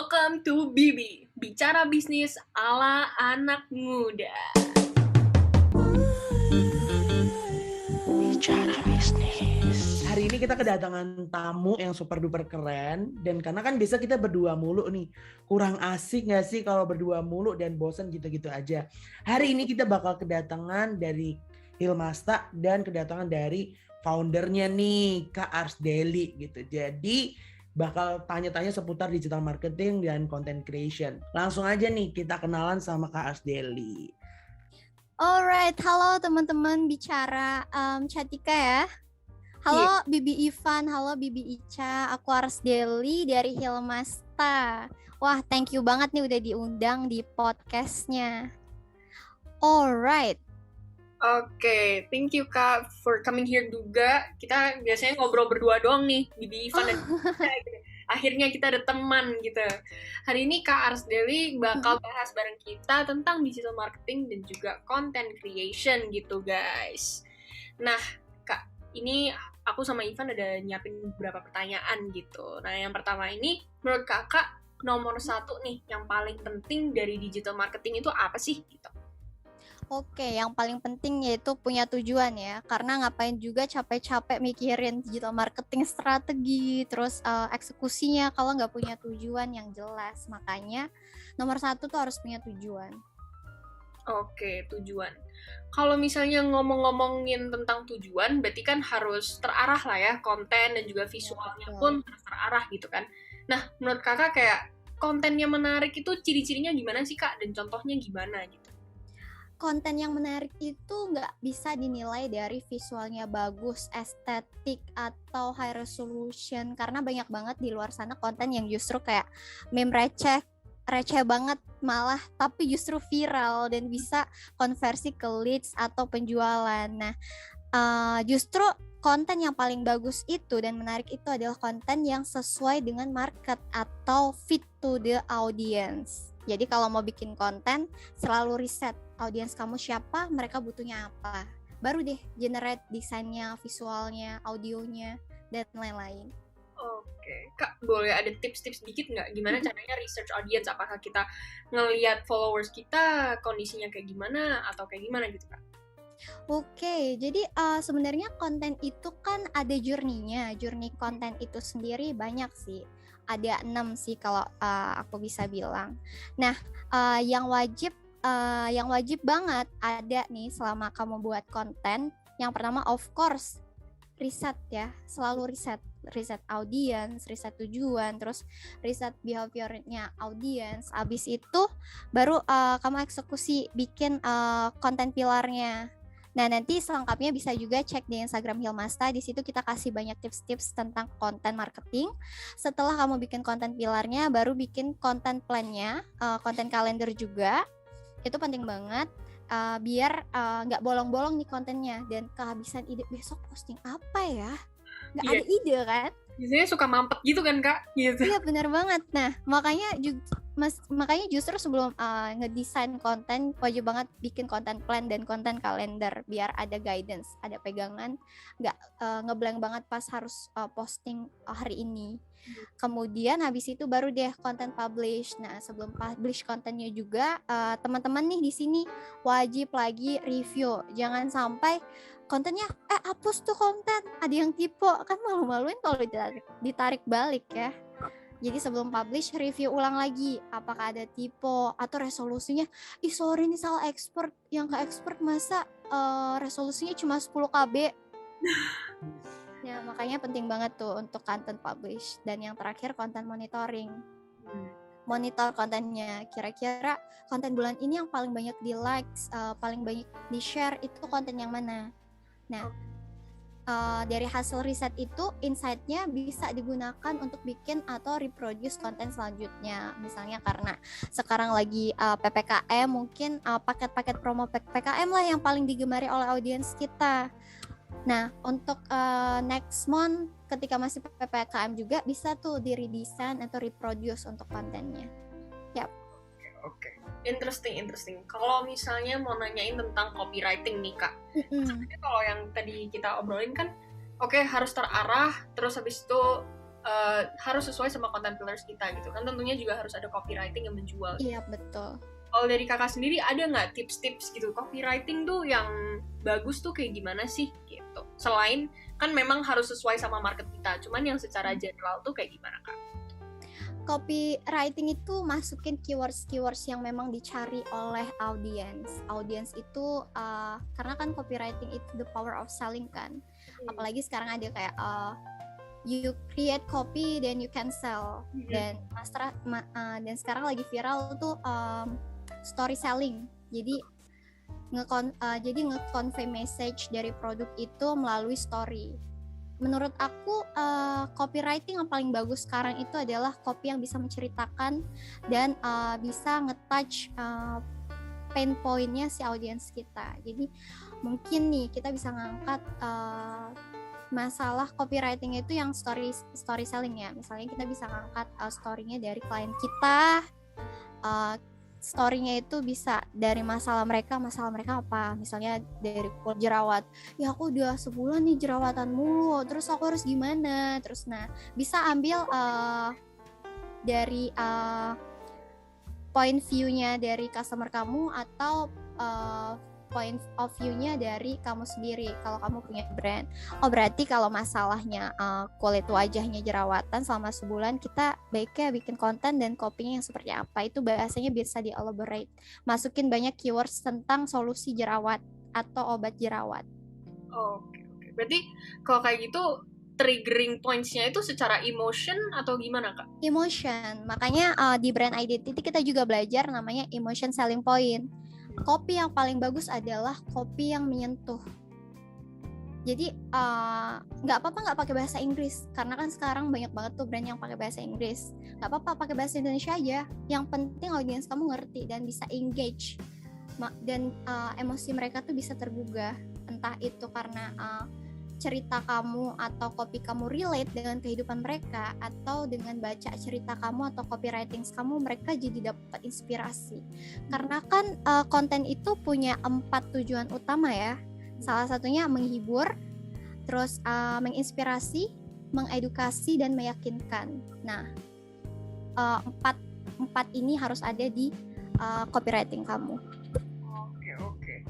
Welcome to Bibi, bicara bisnis ala anak muda. Bicara bisnis. Hari ini kita kedatangan tamu yang super duper keren. Dan karena kan biasa kita berdua mulu nih, kurang asik gak sih kalau berdua mulu dan bosan gitu-gitu aja. Hari ini kita bakal kedatangan dari Hilmasta dan kedatangan dari foundernya nih, Kak Ars Daily gitu. Jadi bakal tanya-tanya seputar digital marketing dan content creation. Langsung aja nih kita kenalan sama Kak Ars Daily. Alright, halo teman-teman bicara Catika ya. Halo Bibi Ivan, halo Bibi Ica, aku Ars Daily dari Hilmasta. Wah, thank you banget nih udah diundang di podcastnya. Alright. Oke, thank you Kak for coming here juga. Kita biasanya ngobrol berdua doang nih, Bibi Ivan dan Ica, gitu. Akhirnya kita ada teman gitu. Hari ini Kak Ars Daily bakal bahas bareng kita tentang digital marketing dan juga content creation gitu guys. Nah Kak, ini aku sama Ivan ada nyiapin beberapa pertanyaan gitu. Nah yang pertama ini, menurut Kakak nomor satu nih yang paling penting dari digital marketing itu apa sih gitu? Oke, yang paling penting yaitu punya tujuan ya. Karena ngapain juga capek-capek mikirin digital marketing strategi, terus eksekusinya kalau nggak punya tujuan yang jelas. Makanya nomor satu tuh harus punya tujuan. Oke, tujuan. Kalau misalnya ngomongin tentang tujuan, berarti kan harus terarah lah ya, konten dan juga visualnya pun harus terarah gitu kan. Nah, menurut Kakak kayak konten yang menarik itu ciri-cirinya gimana sih Kak? Dan contohnya gimana gitu? Konten yang menarik itu nggak bisa dinilai dari visualnya bagus, estetik, atau high resolution. Karena banyak banget di luar sana konten yang justru kayak meme receh banget malah, tapi justru viral dan bisa konversi ke leads atau penjualan. Nah, justru konten yang paling bagus itu dan menarik itu adalah konten yang sesuai dengan market atau fit to the audience. Jadi kalau mau bikin konten, selalu riset audiens kamu siapa, mereka butuhnya apa. Baru deh generate desainnya, visualnya, audionya, dan lain-lain. Oke, Kak, boleh ada tips-tips dikit nggak? Gimana caranya research audience? Apakah kita ngelihat followers kita, kondisinya kayak gimana, atau kayak gimana gitu, Kak? Oke, jadi sebenarnya konten itu kan ada journey-nya. Journey konten itu sendiri banyak sih. Ada 6 sih kalau aku bisa bilang. Nah, yang wajib banget ada nih selama kamu buat konten. Yang pertama of course riset ya, selalu riset audience, riset tujuan, terus riset behaviornya audience. Abis itu baru kamu eksekusi bikin konten pilarnya. Nah, nanti selengkapnya bisa juga cek di Instagram Hilmasta. Di situ kita kasih banyak tips-tips tentang konten marketing. Setelah kamu bikin konten pilarnya, baru bikin konten plan-nya, konten kalender juga. Itu penting banget biar nggak bolong-bolong nih kontennya dan kehabisan ide besok posting apa ya. Nggak ada ide kan? Biasanya suka mampet gitu kan Kak? Gitu. Iya benar banget. Nah makanya justru sebelum ngedesain konten wajib banget bikin konten plan dan konten kalender biar ada guidance, ada pegangan, nggak ngeblank banget pas harus posting hari ini. Kemudian habis itu baru deh konten publish. Nah sebelum publish kontennya juga teman-teman nih di sini wajib lagi review. Jangan sampai kontennya hapus tuh konten, ada yang typo, kan malu-maluin kalau ditarik balik ya. Jadi sebelum publish review ulang lagi apakah ada typo atau resolusinya sorry nih salah export, yang ke export masa resolusinya cuma 10 KB. Ya makanya penting banget tuh untuk content publish. Dan yang terakhir konten monitoring. Monitor kontennya, kira-kira konten bulan ini yang paling banyak di likes, paling banyak di share itu konten yang mana. Nah, dari hasil riset itu, insight-nya bisa digunakan untuk bikin atau reproduce konten selanjutnya. Misalnya karena sekarang lagi PPKM, mungkin paket-paket promo PPKM lah yang paling digemari oleh audiens kita. Nah, untuk next month ketika masih PPKM juga bisa tuh di-redesign atau reproduce untuk kontennya. Yap. Oke. Interesting. Kalau misalnya mau nanyain tentang copywriting nih Kak, sebenarnya kalau yang tadi kita obrolin kan, oke, harus terarah, terus habis itu harus sesuai sama content pillars kita gitu kan. Tentunya juga harus ada copywriting yang menjual. Iya, betul. Kalau dari kakak sendiri ada nggak tips-tips gitu copywriting tuh yang bagus tuh kayak gimana sih gitu? Selain kan memang harus sesuai sama market kita, cuman yang secara general tuh kayak gimana kak? Copywriting itu masukin keywords yang memang dicari oleh audience. Audience itu karena kan copywriting itu the power of selling kan. Apalagi sekarang ada kayak you create copy then you can sell. Dan sekarang lagi viral tuh story selling. Jadi nge-convey message dari produk itu melalui story. Menurut aku copywriting yang paling bagus sekarang itu adalah copy yang bisa menceritakan dan bisa nge-touch pain point-nya si audience kita. Jadi mungkin nih kita bisa ngangkat masalah copywriting itu yang story selling ya. Misalnya kita bisa ngangkat story-nya dari klien kita, story-nya itu bisa dari masalah mereka apa, misalnya dari kulit jerawat, ya aku udah sebulan nih jerawatan mulu, terus aku harus gimana, terus bisa ambil dari point view-nya dari customer kamu atau point of view-nya dari kamu sendiri kalau kamu punya brand. Oh berarti kalau masalahnya kulit wajahnya jerawatan selama sebulan, kita baiknya bikin konten dan copy-nya yang seperti apa. Itu bahasanya bisa di-elaborate. Masukin banyak keywords tentang solusi jerawat atau obat jerawat. Oke. Berarti kalau kayak gitu triggering points-nya itu secara emotion atau gimana kak? Emotion. Makanya di brand identity kita juga belajar namanya emotion selling point. Copy yang paling bagus adalah copy yang menyentuh. Jadi nggak apa-apa nggak pakai bahasa Inggris, karena kan sekarang banyak banget tuh brand yang pakai bahasa Inggris. Nggak apa-apa pakai bahasa Indonesia aja. Yang penting audiens kamu ngerti dan bisa engage, dan emosi mereka tuh bisa tergugah. Entah itu karena cerita kamu atau copy kamu relate dengan kehidupan mereka, atau dengan baca cerita kamu atau copywriting kamu mereka jadi dapat inspirasi. Karena kan konten itu punya 4 tujuan utama ya. Salah satunya menghibur, terus menginspirasi, mengedukasi, dan meyakinkan. Nah, empat ini harus ada di copywriting kamu. Oke.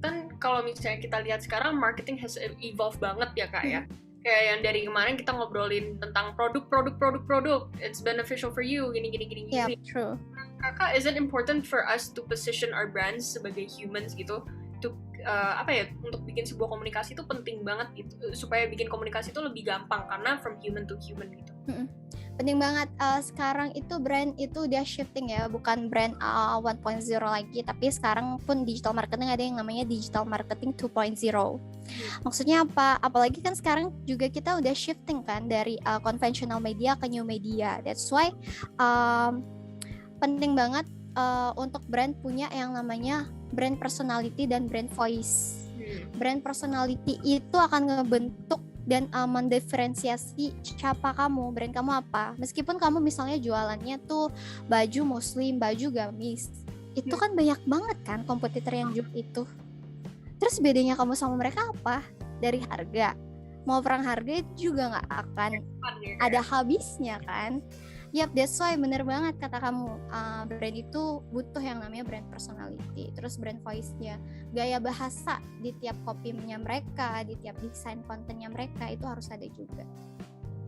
Kan kalau misalnya kita lihat sekarang marketing has evolved banget ya kak ya. Kayak yang dari kemarin kita ngobrolin tentang produk, it's beneficial for you, gini. Yeah, true. Kakak, is it important for us to position our brands sebagai humans gitu? Untuk bikin sebuah komunikasi itu penting banget gitu, supaya bikin komunikasi itu lebih gampang karena from human to human gitu. Penting banget. Sekarang itu brand itu udah shifting ya, bukan brand 1.0 lagi, tapi sekarang pun digital marketing ada yang namanya digital marketing 2.0. Maksudnya apa? Apalagi kan sekarang juga kita udah shifting kan dari conventional media ke new media. That's why penting banget untuk brand punya yang namanya brand personality dan brand voice. Brand personality itu akan ngebentuk dan mendiferensiasi siapa kamu, brand kamu apa. Meskipun kamu misalnya jualannya tuh baju muslim, baju gamis, itu kan banyak banget kan kompetitor yang jual itu. Terus bedanya kamu sama mereka apa? Dari harga. Mau perang harga itu juga nggak akan ada habisnya kan. Yap, that's why bener banget kata kamu, brand itu butuh yang namanya brand personality, terus brand voice-nya, gaya bahasa di tiap copy-nya mereka, di tiap desain kontennya mereka itu harus ada juga.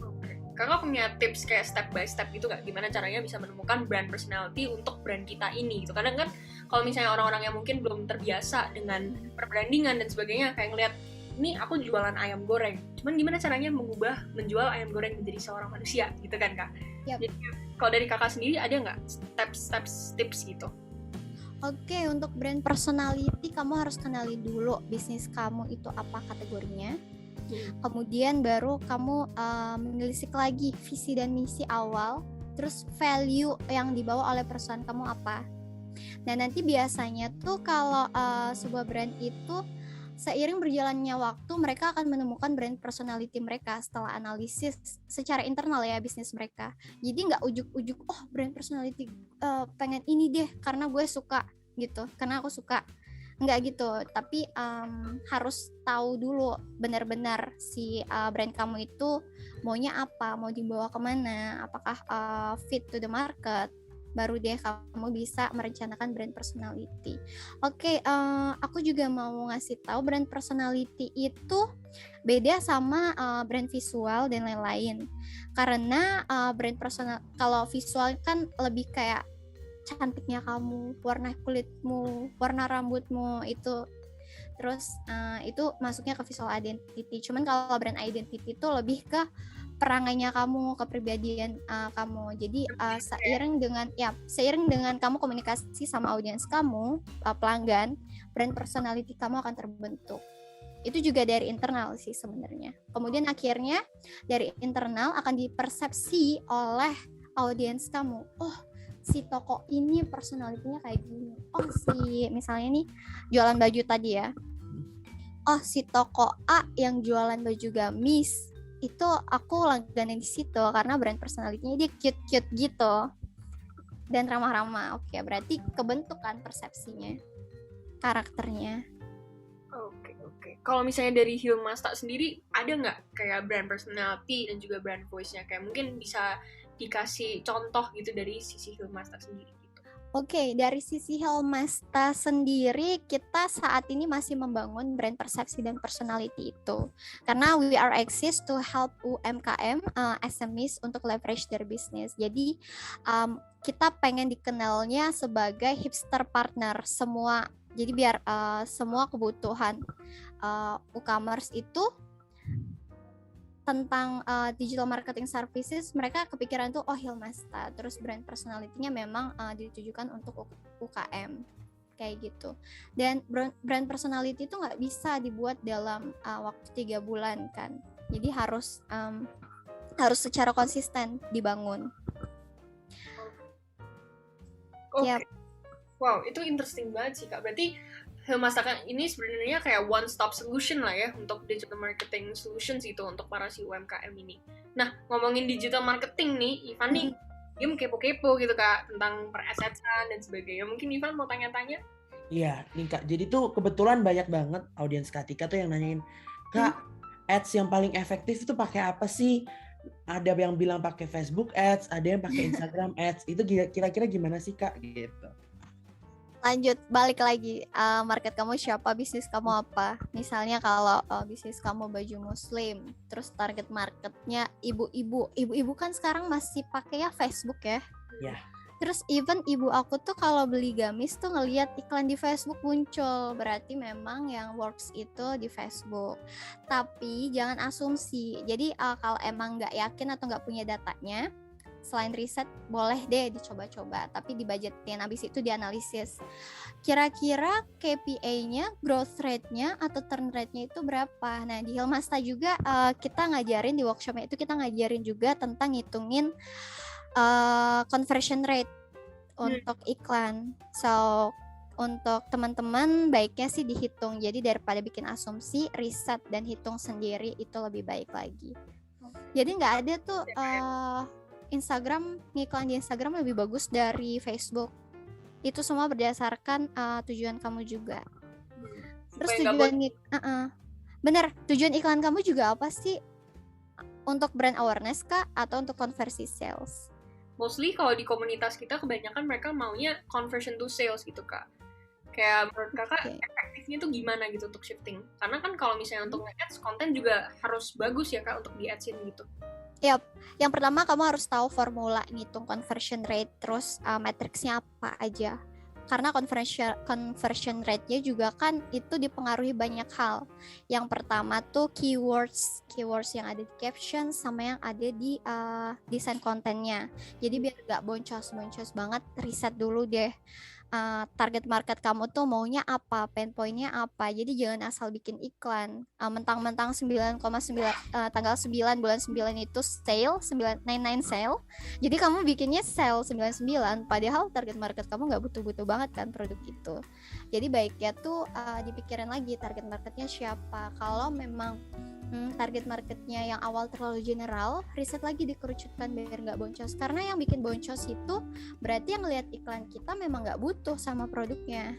Oke. Kakak punya tips kayak step by step gitu nggak? Gimana caranya bisa menemukan brand personality untuk brand kita ini gitu? Kadang kan kalau misalnya orang-orang yang mungkin belum terbiasa dengan perbrandingan dan sebagainya, kayak ngeliat, ini aku jualan ayam goreng, cuman gimana caranya menjual ayam goreng menjadi seorang manusia gitu kan kak? Yep. Jadi kalau dari kakak sendiri ada nggak tips gitu? Oke, untuk brand personality kamu harus kenali dulu bisnis kamu itu apa kategorinya. Kemudian baru kamu menelisik lagi visi dan misi awal, terus value yang dibawa oleh perusahaan kamu apa. Nah nanti biasanya tuh kalau sebuah brand itu seiring berjalannya waktu mereka akan menemukan brand personality mereka setelah analisis secara internal ya bisnis mereka. Jadi nggak ujuk-ujuk brand personality pengen ini deh karena gue suka gitu, karena aku suka. Nggak gitu, tapi harus tahu dulu benar-benar si brand kamu itu maunya apa, mau dibawa kemana, apakah fit to the market, baru deh kamu bisa merencanakan brand personality. Oke, aku juga mau ngasih tahu brand personality itu beda sama brand visual dan lain-lain. Karena brand personal, kalau visual kan lebih kayak cantiknya kamu, warna kulitmu, warna rambutmu itu, terus itu masuknya ke visual identity. Cuman kalau brand identity itu lebih ke perangainya kamu, kepribadian kamu. Jadi seiring dengan kamu komunikasi sama audiens kamu, pelanggan, brand personality kamu akan terbentuk. Itu juga dari internal sih sebenarnya. Kemudian akhirnya dari internal akan dipersepsi oleh audiens kamu. Oh, si toko ini personalitinya kayak gini. Oh, si misalnya nih jualan baju tadi ya. Oh, si toko A yang jualan baju gamis itu aku langganan di situ karena brand personalitinya dia cute-cute gitu dan ramah-ramah. Oke, berarti kebentuk kan persepsinya, karakternya. Oke. Kalau misalnya dari Hilmasta sendiri ada nggak kayak brand personality dan juga brand voice-nya, kayak mungkin bisa dikasih contoh gitu dari sisi Hilmasta sendiri gitu. Oke, dari sisi Hilmasta sendiri kita saat ini masih membangun brand persepsi dan personality itu. Karena we are exist to help UMKM, SMEs untuk leverage their business. Jadi kita pengen dikenalnya sebagai hipster partner semua. Jadi biar semua kebutuhan e-commerce itu tentang digital marketing services, mereka kepikiran tuh Hilmasta. Terus brand personality-nya memang ditujukan untuk UKM kayak gitu. Dan brand personality itu nggak bisa dibuat dalam waktu 3 bulan kan. Jadi harus secara konsisten dibangun. Oke. Yep. Wow, itu interesting banget sih Kak. Berarti Hilmasta ini sebenarnya kayak one stop solution lah ya untuk digital marketing solutions gitu untuk para si UMKM ini. Nah, ngomongin digital marketing nih, Ivan nih dia kepo-kepo gitu Kak tentang per-assetsan dan sebagainya. Mungkin Ivan mau tanya-tanya? Iya, nih Kak. Jadi tuh kebetulan banyak banget audiens Katika tuh yang nanyain, Kak, ads yang paling efektif itu pakai apa sih? Ada yang bilang pakai Facebook ads, ada yang pakai Instagram ads. Itu kira-kira gimana sih Kak? Gitu. Lanjut, balik lagi, market kamu siapa, bisnis kamu apa. Misalnya kalau bisnis kamu baju muslim, terus target marketnya ibu-ibu kan sekarang masih pakai ya Facebook ya. Yeah. Terus even ibu aku tuh kalau beli gamis tuh ngelihat iklan di Facebook muncul, berarti memang yang works itu di Facebook. Tapi jangan asumsi, jadi kalau emang nggak yakin atau nggak punya datanya, selain riset boleh deh dicoba-coba, tapi dibudgetin, habis itu dianalisis kira-kira KPI-nya, growth rate-nya atau turn rate-nya itu berapa. Nah di Hilmasta juga kita ngajarin di workshop-nya itu, kita ngajarin juga tentang ngitungin conversion rate untuk iklan. So untuk teman-teman baiknya sih dihitung, jadi daripada bikin asumsi, riset dan hitung sendiri itu lebih baik lagi. Jadi nggak ada tuh Instagram, ngiklan di Instagram lebih bagus dari Facebook. Itu semua berdasarkan tujuan kamu juga. Terus tujuan iklan kamu juga apa sih? Untuk brand awareness kah atau untuk conversi sales? Mostly kalau di komunitas kita kebanyakan mereka maunya conversion to sales gitu Kak. Kayak menurut Kakak efektifnya tuh gimana gitu untuk shifting? Karena kan kalau misalnya untuk nge-ads, konten juga harus bagus ya Kak untuk di-adsin gitu. Yap, yang pertama kamu harus tahu formula ngitung conversion rate, terus matriksnya apa aja. Karena conversion rate-nya juga kan itu dipengaruhi banyak hal. Yang pertama tuh keywords yang ada di caption sama yang ada di desain kontennya. Jadi biar gak boncos banget, riset dulu deh. Target market kamu tuh maunya apa, pain point-nya apa. Jadi jangan asal bikin iklan mentang-mentang 9,9 tanggal 9 bulan 9 itu sale 999 sale. Jadi kamu bikinnya sale 99 padahal target market kamu nggak butuh banget kan produk itu. Jadi baiknya tuh dipikirin lagi target marketnya siapa. Kalau memang target marketnya yang awal terlalu general, riset lagi dikerucutkan biar nggak boncos. Karena yang bikin boncos itu berarti yang lihat iklan kita memang nggak butuh sama produknya.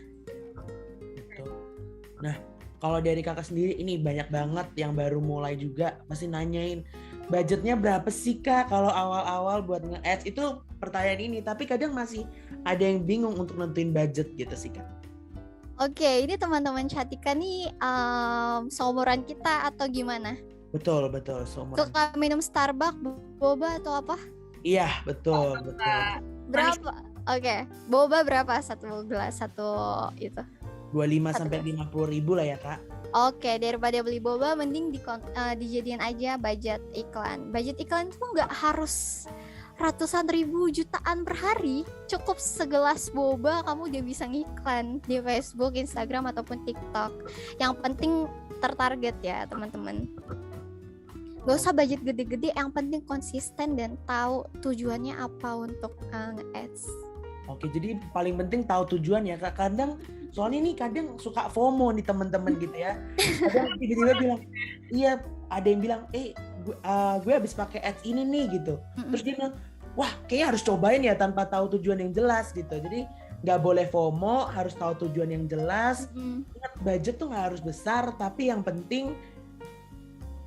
Kalau dari kakak sendiri ini banyak banget yang baru mulai juga masih nanyain budgetnya berapa sih kak kalau awal-awal buat nge-ads, itu pertanyaan ini, tapi kadang masih ada yang bingung untuk nentuin budget gitu sih kak. Oke, ini teman-teman Catika nih seumuran kita atau gimana? Betul seumuran. Suka minum Starbucks, boba atau apa? Iya betul. Berapa? Oke, boba berapa satu gelas satu itu? 25 sampai 50 ribu lah ya kak. Oke, daripada beli boba mending dijadiin aja budget iklan. Budget iklan itu nggak harus ratusan ribu jutaan per hari. Cukup segelas boba kamu udah bisa ngiklan di Facebook, Instagram ataupun TikTok. Yang penting tertarget ya teman-teman. Gak usah budget gede-gede, yang penting konsisten dan tahu tujuannya apa untuk nge-ads. Oke, jadi paling penting tahu tujuan ya kak. Kadang soalnya nih kadang suka FOMO nih teman-teman gitu ya. Kadang tiba-tiba bilang, iya ada yang bilang, gue habis pakai ads ini nih gitu. Terus dia bilang, wah kayaknya harus cobain ya tanpa tahu tujuan yang jelas gitu. Jadi nggak boleh FOMO, harus tahu tujuan yang jelas. Ingat budget tuh nggak harus besar, tapi yang penting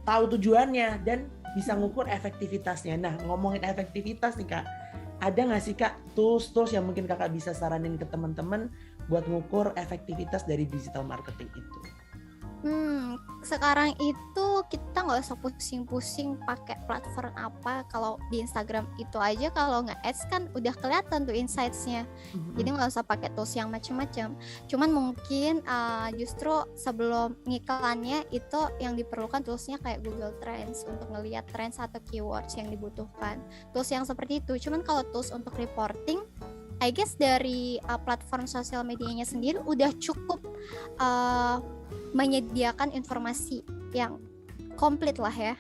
tahu tujuannya dan bisa ngukur efektivitasnya. Nah ngomongin efektivitas nih kak, ada nggak sih kak tools yang mungkin kakak bisa saranin ke teman-teman buat ngukur efektivitas dari digital marketing itu? Sekarang itu kita nggak usah pusing-pusing pakai platform apa. Kalau di Instagram itu aja kalau nge-ads kan udah kelihatan tuh insights-nya. Jadi nggak usah pakai tools yang macam-macam. Cuman mungkin justru sebelum ngiklannya itu yang diperlukan toolsnya kayak Google Trends untuk ngelihat trends atau keywords yang dibutuhkan. Tools yang seperti itu. Cuman kalau tools untuk reporting, I guess dari platform sosial medianya sendiri udah cukup menyediakan informasi yang komplit lah ya.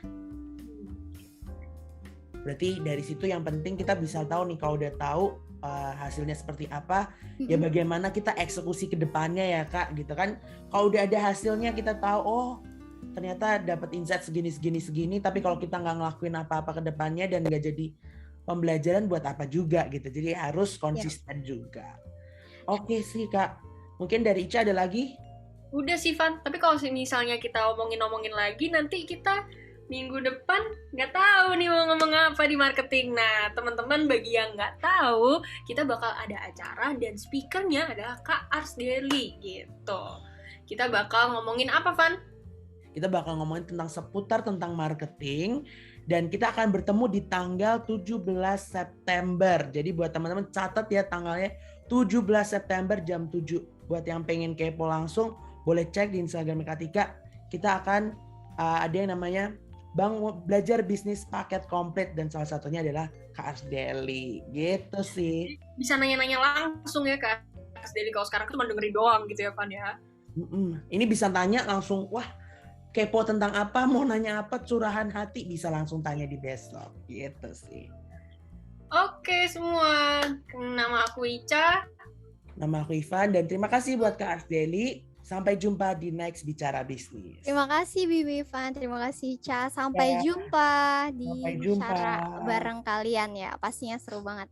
Berarti dari situ yang penting kita bisa tahu nih, kalau udah tahu hasilnya seperti apa, ya bagaimana kita eksekusi ke depannya ya kak gitu kan. Kalau udah ada hasilnya kita tahu, oh ternyata dapat insight segini, tapi kalau kita nggak ngelakuin apa-apa ke depannya dan nggak jadi pembelajaran buat apa juga gitu. Jadi harus konsisten juga. Oke sih kak, mungkin dari Ica ada lagi? Udah sih Van, tapi kalau misalnya kita omongin lagi, nanti kita minggu depan nggak tahu nih mau ngomong apa di marketing. Nah teman-teman, bagi yang nggak tahu, kita bakal ada acara dan speakernya adalah Kak Ars Daily gitu. Kita bakal ngomongin apa Van? Kita bakal ngomongin seputar tentang marketing, dan kita akan bertemu di tanggal 17 September. Jadi buat teman-teman catat ya tanggalnya 17 September jam 7. Buat yang pengen kepo langsung boleh cek di Instagram Katika. Kita akan ada yang namanya Bang Belajar Bisnis Paket Komplit, dan salah satunya adalah Kak Ars Daily. Gitu sih. Bisa nanya-nanya langsung ya Kak Ars Daily. Kalau sekarang cuma dengerin doang gitu ya Van ya. Ini bisa tanya langsung, wah kepo tentang apa, mau nanya apa, curahan hati, bisa langsung tanya di besok. Gitu sih. Oke semua, nama aku Ica. Nama aku Ivan, dan terima kasih buat Kak Ars Daily. Sampai jumpa di next Bicara Bisnis. Terima kasih Bibi Ivan, terima kasih Ica. Sampai jumpa di Sampai jumpa bicara bareng kalian ya. Pastinya seru banget.